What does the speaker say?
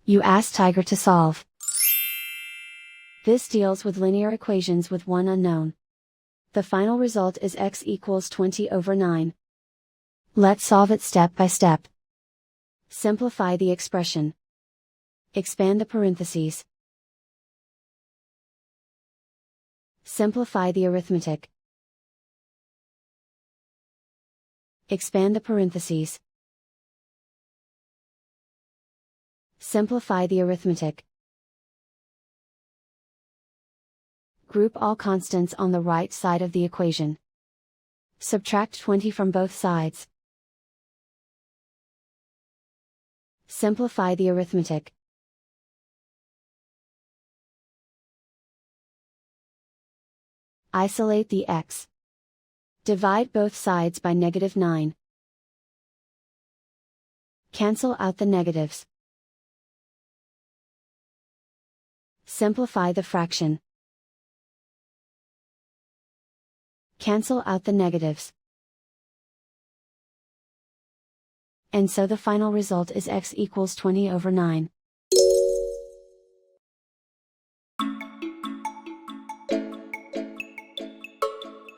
You ask Tiger to solve. This deals with linear equations with one unknown. The final result is x equals 20/9. Let's solve it step by step. Simplify the expression. Expand the parentheses. Simplify the arithmetic. Expand the parentheses. Simplify the arithmetic. Group all constants on the right side of the equation. Subtract 20 from both sides. Simplify the arithmetic. Isolate the x. Divide both sides by -9. Cancel out the negatives. Simplify the fraction. Cancel out the negatives. And so the final result is x equals 20/9.